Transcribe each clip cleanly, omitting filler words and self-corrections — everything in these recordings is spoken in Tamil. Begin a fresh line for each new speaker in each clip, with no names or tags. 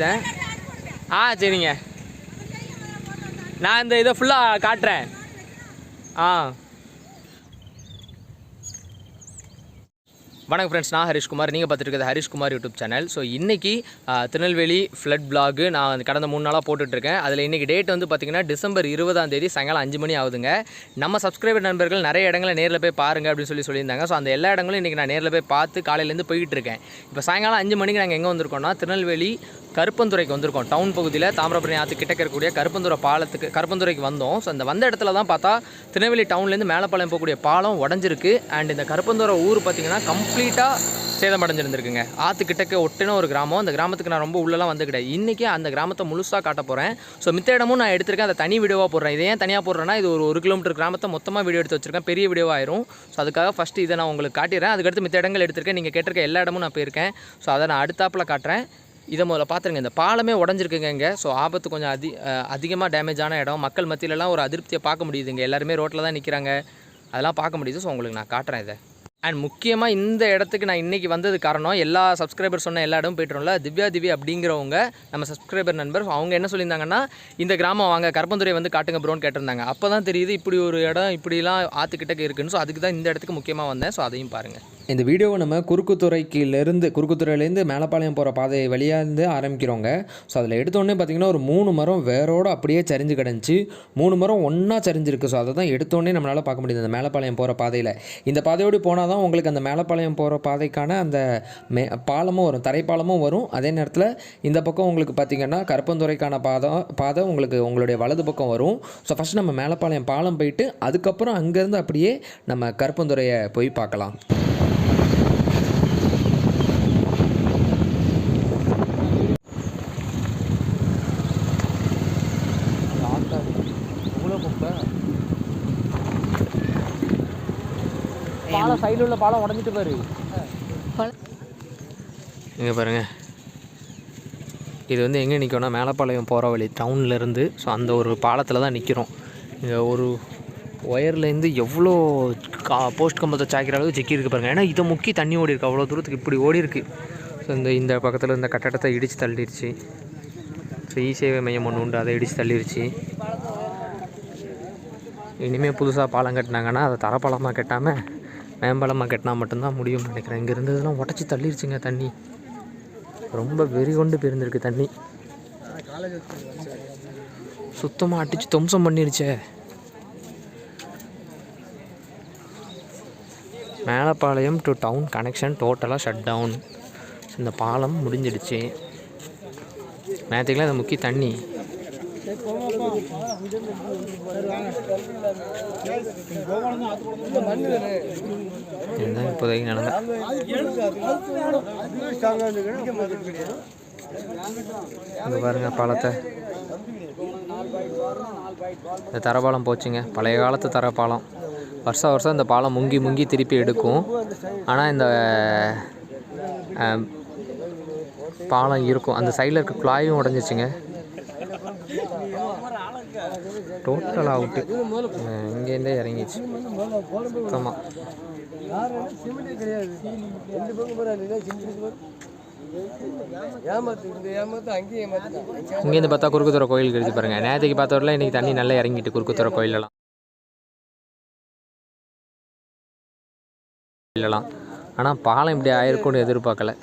எடுத்தேன். சரிங்க, நான் இந்த இதை ஃபுல்லாக காட்டுறேன். வணக்கம் ஃப்ரெண்ட்ஸ், நான் ஹரிஷ்குமார். நீங்கள் பார்த்துட்டு இருக்கிறது ஹரிஷ்குமார் யூடியூப் சேனல். ஸோ இன்றைக்கி திருநெல்வேலி ஃப்ளட் பிளாகு நான் கடந்த 3 நாளாக போட்டுட்ருக்கேன். அதில் இன்றைக்கி டேட் வந்து பார்த்திங்கன்னா டிசம்பர் 20 சாயங்காலம் 5 மணி ஆகுதுங்க. நம்ம சப்ஸ்கிரைபர் நண்பர்கள் நிறைய இடங்களை நேரில் போய் பாருங்கள் அப்படின்னு சொல்லியிருந்தாங்க. ஸோ அந்த எல்லா இடங்களும் இன்றைக்கி நான் நேரில் போய் பார்த்து காலையிலேருந்து போய்கிட்டு இருக்கேன். இப்போ சாயங்காலம் 5 மணிக்கு நாங்கள் எங்கே வந்திருக்கோம்னா திருநெல்வேலி கருப்பந்துறைக்கு வந்திருக்கோம். டவுன் பகுதியில் தாமிரபரணி ஆற்று கிட்ட இருக்கக்கூடிய கருப்பந்துறைக்கு வந்தோம். ஸோ அந்த வந்த இடத்துல தான் பார்த்தா திருநெல்வேலி டவுன்லேருந்து மேலப்பாளையம் போகக்கூடிய பாலம் உடஞ்சிருக்கு. அண்ட் இந்த கருப்பந்துறை ஊர் பார்த்திங்கன்னா கம்ப்ளீட்டாக சேதமடைஞ்சிருந்துருக்குங்க. ஆற்றுக்கிட்டக்க ஒட்டின ஒரு கிராமம். அந்த கிராமத்துக்கு நான் ரொம்ப உள்ளெல்லாம் வந்து கிடையாது. இன்றைக்கி அந்த கிராமத்தை முழுசாக காட்ட போகிறேன். ஸோ மித்த இடமும் நான் எடுத்திருக்கேன், அதை தனி வீடியோவாக போடுறேன். இதை ஏன் தனியாக போடுறேன்னா, இது ஒரு 1 கிலோமீட்டர் கிராமத்தை மொத்தமாக வீடியோ எடுத்து வச்சிருக்கேன், பெரிய வீடியோவாக ஆயிரும். ஸோ அதுக்காக ஃபஸ்ட்டு இதை நான் உங்களுக்கு காட்டிடுறேன். அதுக்கடுத்து மித்த இடங்கள் எடுத்திருக்கேன். நீங்கள் கேட்டிருக்க எல்லா இடமும் நான் போயிருக்கேன். ஸோ அதை நான் அடுத்தாப்பில் காட்டுறேன். இதை முதல்ல பார்த்துருங்க. இந்த பாலமே உடஞ்சிருக்குங்க இங்கே. ஸோ ஆபத்து கொஞ்சம் அதிகமாக டேமேஜான இடம். மக்கள் மத்தியிலலாம் ஒரு அதிருப்தியை பார்க்க முடியுதுங்க. எல்லாருமே ரோட்டில் தான் நிற்கிறாங்க, அதெல்லாம் பார்க்க முடியுது. ஸோ உங்களுக்கு நான் காட்டுறேன் இதை. அண்ட் முக்கியமாக இந்த இடத்துக்கு நான் இன்றைக்கி வந்தது காரணம், எல்லா சப்ஸ்கிரைபர் சொன்ன எல்லா இடமும் போய்ட்டுரும்ல, திவ்யா அப்படிங்கிறவங்க நம்ம சப்ஸ்கிரைபர் நண்பர். அவங்க என்ன சொல்லியிருந்தாங்கன்னா, இந்த கிராமம் வாங்க, கருப்பந்துறை வந்து காட்டுங்க ப்ரோன்னு கேட்டிருந்தாங்க. அப்போ தான் தெரியுது இப்படி ஒரு இடம் இப்படிலாம் ஆற்றுக்கிட்டக்கு இருக்குன்னு. ஸோ அதுக்கு தான் இந்த இடத்துக்கு முக்கியமாக வந்தேன். ஸோ அதையும் பாருங்கள்.
இந்த வீடியோவை நம்ம குறுக்குத்துறையிலேருந்து மேலப்பாளையம் போகிற பாதை வழியாக இருந்து ஆரம்பிக்கிறோங்க. ஸோ அதில் எடுத்தோடனே பார்த்திங்கன்னா ஒரு 3 மரம் வேரோடு அப்படியே சரிஞ்சு கிடந்துச்சு. 3 மரம் ஒன்றா சரிஞ்சிருக்கு. ஸோ அதை தான் எடுத்தோடனே நம்மளால் பார்க்க முடியுது அந்த மேலப்பாளையம் போகிற பாதையில். இந்த பாதையோடு போனால் தான் உங்களுக்கு அந்த மேலப்பாளையம் போகிற பாதைக்கான அந்த பாலமும் வரும், தரைப்பாலமும் வரும். அதே நேரத்தில் இந்த பக்கம் உங்களுக்கு பார்த்திங்கன்னா கருப்பந்துறைக்கான பாதை உங்களுக்கு உங்களுடைய வலது பக்கம் வரும். ஸோ ஃபஸ்ட் நம்ம மேலப்பாளையம் பாலம் போயிட்டு அதுக்கப்புறம் அங்கேருந்து அப்படியே நம்ம கருப்பந்துறையை போய் பார்க்கலாம்.
பாலம் சைடில் உள்ள பாலம் உடஞ்சிட்டு பாரு. இங்கே பாருங்கள், இது வந்து எங்கே நிற்கோன்னா மேலப்பாளையம் போகிற வழி டவுன்லேருந்து. ஸோ அந்த ஒரு பாலத்தில் தான் நிற்கிறோம். இங்கே ஒரு ஒயர்லேருந்து எவ்வளோ போஸ்ட் கம்பத்தை சாய்க்கிற அளவுக்கு சிக்கி இருக்குது பாருங்கள். ஏன்னா இதை முக்கி தண்ணி ஓடி இருக்குது, அவ்வளோ தூரத்துக்கு இப்படி ஓடி இருக்குது. ஸோ இந்த பக்கத்தில் இந்த கட்டடத்தை இடித்து தள்ளிடுச்சு. ஸோ சேவை மையம் ஒன்று உண்டு, அதை இடித்து தள்ளிடுச்சு. இனிமேல் புதுசாக பாலம் கட்டினாங்கன்னா அதை தரப்பாலமாக கட்டாமல் மேம்பாலமாக கட்டினா மட்டும்தான் முடியும்னு நினைக்கிறேன். இங்கே இருந்ததுலாம் உடச்சி தள்ளிடுச்சுங்க. தண்ணி ரொம்ப வெறி கொண்டு போயிருந்துருக்கு. தண்ணி சுத்தமாக அடித்து துவம்சம் பண்ணிருச்சே. மேலப்பாளையம் டு டவுன் கனெக்ஷன் டோட்டலாக ஷட் டவுன். இந்த பாலம் முடிஞ்சிடுச்சு. நேற்றுக்கெலாம் இதை முக்கி தண்ணி இதுதான் இப்போதைக்கு நடந்த. இங்கே பாருங்கள் பாலத்தை. இந்த தரப்பாலம் போச்சுங்க, பழைய காலத்து தரப்பாலம். வருஷம் இந்த பாலம் முங்கி திருப்பி எடுக்கும். ஆனால் இந்த பாலம் இருக்கும். அந்த சைடில் இருக்க குழாயும் உடஞ்சிச்சுங்க. Total out. இங்கேருந்தே இறங்கிச்சு சுத்தமாக. இங்கேருந்து பார்த்தா குறுக்குத்துறை கோயில் கழிச்சு பாருங்கள். நேற்றுக்கு பார்த்தவரில் இன்றைக்கி தண்ணி நல்லா இறங்கிட்டு குறுக்குத்துறை கோயிலெல்லாம். ஆனால் பாலம் இப்படி ஆயிருக்கும்னு எதிர்பார்க்கல.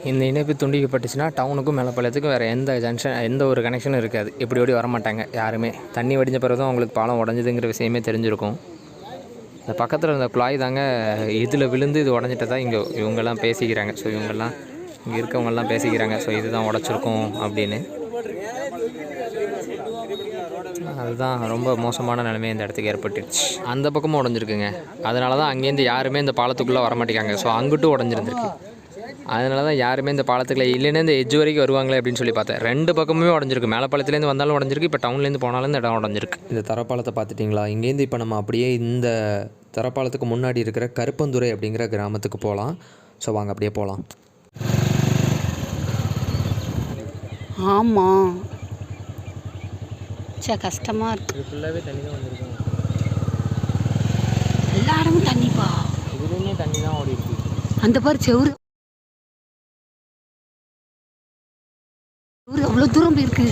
இந்த இணைப்பு துண்டிக்கப்பட்டுச்சுன்னா டவுனுக்கும் மேலப்பாளையத்துக்கும் வேறு எந்த ஒரு கனெக்ஷனும் இருக்காது. இப்படி ஓடி வரமாட்டாங்க யாருமே. தண்ணி வடிஞ்ச பிறகு தான் அவங்களுக்கு பாலம் உடஞ்சதுங்கிற விஷயமே தெரிஞ்சிருக்கும். இந்த பக்கத்தில் இருந்த குழாய் தாங்க இதில் விழுந்து இது உடஞ்சிட்டதா இங்கே இவங்கெல்லாம் பேசிக்கிறாங்க. ஸோ இவங்கெல்லாம் இங்கே இருக்கவங்கெல்லாம் பேசிக்கிறாங்க. ஸோ இதுதான் உடச்சிருக்கோம் அப்படின்னு. அதுதான் ரொம்ப மோசமான நிலைமை இந்த இடத்துக்கு ஏற்பட்டுச்சு. அந்த பக்கமும் உடஞ்சிருக்குங்க. அதனால தான் அங்கேருந்து யாருமே இந்த பாலத்துக்குள்ளே வரமாட்டேங்காங்க. ஸோ அங்கிட்டும் உடஞ்சிருந்துருக்கு. அதனால தான் யாருமே இந்த பாலத்துக்குள்ளே இல்லைன்னா இந்த எஜ்ஜு வரைக்கும் வருவாங்களே அப்படின்னு சொல்லி பார்த்தேன். 2 பக்கமுமே உடஞ்சிருக்கு. மேலப்பாளையத்துலேருந்து வந்தாலும் உடஞ்சிருக்கு, இப்போ டவுன்லேருந்து போனாலும் இந்த இடம் உடஞ்சிருக்கு.
இந்த தரப்பாலத்தை பார்த்துட்டிங்களா? இங்கேருந்து இப்போ நம்ம அப்படியே இந்த தரப்பாலத்துக்கு முன்னாடி இருக்கிற கருப்பந்துறை அப்படிங்கிற கிராமத்துக்கு போகலாம். ஸோ வாங்க அப்படியே போகலாம்.
ஆமாம், கஷ்டமாக இருக்குது.
ஃபுல்லாகவே தண்ணி தான் வந்துருக்கும்.
எல்லா இடமும் தண்ணிப்பா.
இதுலேயுமே தண்ணி தண்ணி தான் ஓடி இருக்கு.
அந்த பாரு செவுரு அவ்வளோ தூரம் போயிருக்கு.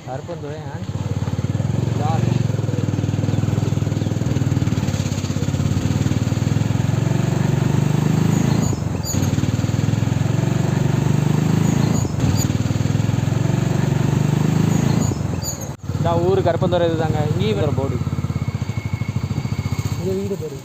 கருப்பந்துறை இந்த ஊர் கருப்பந்துறை இது தாங்க. இங்கேயும் வேறு போர்டு இந்த வீடு பேர்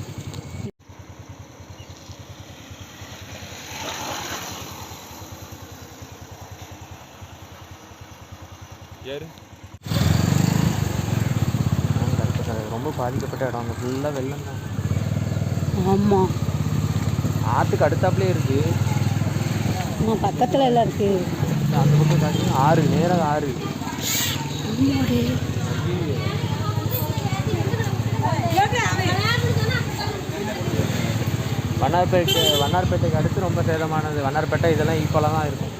ரொம்ப பாதிக்கப்பட்ட இடம். அங்கே ஃபுல்லாக வெள்ளம் தான்.
ஆமாம்
ஆற்றுக்கு அடுத்தாப்புலேயே இருக்குது.
ஆமாம் பக்கத்தில் எல்லாம் இருக்குது.
அந்த பக்கம் பார்த்தீங்கன்னா ஆறு, நேராக ஆறு. வண்ணார்பேட்டைக்கு அடுத்து ரொம்ப சேதமானது. வண்ணார்பேட்டை இதெல்லாம் ஈக்குவலாக தான் இருக்கும்.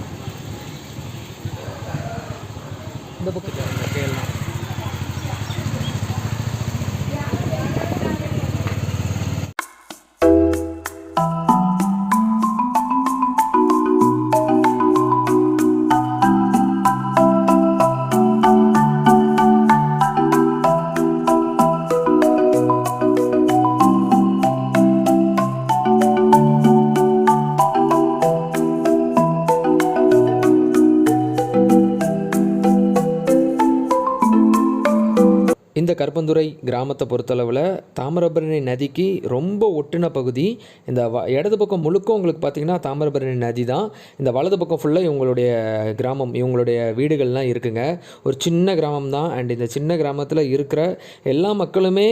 இந்த பக்கத்து கேள்லாம் இந்த கருப்பந்துறை கிராமத்தை பொறுத்தளவில் தாமிரபரணி நதிக்கு ரொம்ப ஒட்டின பகுதி. இந்த இடது பக்கம் முழுக்க உங்களுக்கு பார்த்திங்கன்னா தாமிரபரணி நதி தான். இந்த வலது பக்கம் ஃபுல்லாக இவங்களுடைய கிராமம், இவங்களுடைய வீடுகள்லாம் இருக்குங்க. ஒரு சின்ன கிராமம் தான். அண்ட் இந்த சின்ன கிராமத்தில் இருக்கிற எல்லா மக்களுமே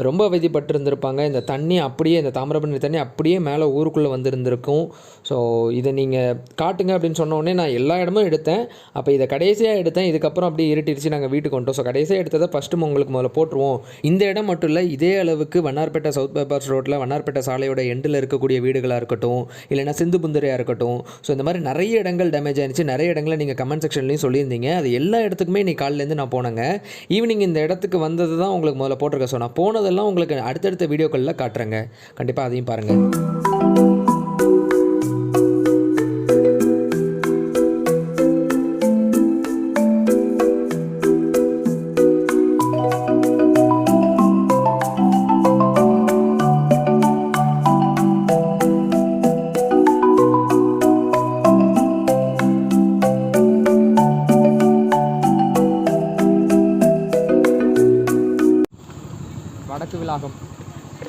ரொம்ப அவதிப்பட்டிருந்திருப்பாங்க. இந்த தண்ணி அப்படியே, இந்த தாமிரபரணி தண்ணி அப்படியே மேலே ஊருக்குள்ளே வந்திருந்திருக்கும். ஸோ இதை நீங்கள் காட்டுங்க அப்படின்னு சொன்னோடனே நான் எல்லா இடமும் எடுத்தேன். அப்போ இதை கடைசியாக எடுத்தேன். இதுக்கப்புறம் அப்படியே இருட்டிடுச்சு, நாங்கள் வீட்டுக்கு வந்துட்டோம். ஸோ கடைசியாக எடுத்ததை ஃபஸ்ட்டு உங்களுக்கு முதல்ல போட்டுருவோம். இந்த இடம் மட்டும் இல்லை, இதே அளவுக்கு வண்ணார்பேட்டை சவுத் பைபாஸ் ரோட்டில் வண்ணார்பேட்டை சாலையோட எண்டில் இருக்கக்கூடிய வீடுகளாக இருக்கட்டும், இல்லைனா சிந்து புந்தரையாக இருக்கட்டும். ஸோ இந்த மாதிரி நிறைய இடங்கள் டேமேஜ் ஆகிடுச்சு. நிறைய இடங்களை நீங்கள் கமெண்ட் செக்ஷன்லையும் சொல்லியிருந்தீங்க. அது எல்லா இடத்துக்குமே நீ காலிலேருந்து நான் போனேங்க. ஈவினிங் இந்த இடத்துக்கு வந்தது தான் உங்களுக்கு முதல்ல போட்டிருக்கேன். ஸோ நான் போனதெல்லாம் உங்களுக்கு அடுத்தடுத்த வீடியோக்களில் காட்டுறேங்க. கண்டிப்பாக அதையும் பாருங்கள். வடக்கு விலாகம்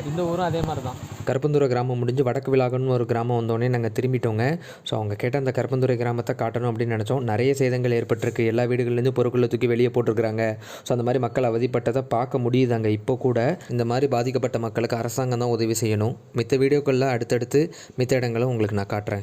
இந்த ஊரும் அதே மாதிரி தான். கருப்பந்துறை கிராமம் முடிஞ்சு வடக்கு விலாகம்னு ஒரு கிராமம் வந்தோடனே நாங்கள் திரும்பிட்டோங்க. ஸோ அவங்க கேட்ட அந்த கருப்பந்துறை கிராமத்தை காட்டணும் அப்படின்னு நினச்சோம். நிறைய சேதங்கள் ஏற்பட்டிருக்கு. எல்லா வீடுகள்லேருந்து பொருட்களை தூக்கி வெளியே போட்டிருக்கிறாங்க. ஸோ அந்த மாதிரி மக்கள் அவதிப்பட்டதை பார்க்க முடியுதாங்க. இப்போ கூட இந்த மாதிரி பாதிக்கப்பட்ட மக்களுக்கு அரசாங்கம் தான் உதவி செய்யணும். மித்த வீடியோக்களில் அடுத்தடுத்து மித்த இடங்களும் உங்களுக்கு நான் காட்டுறேன்.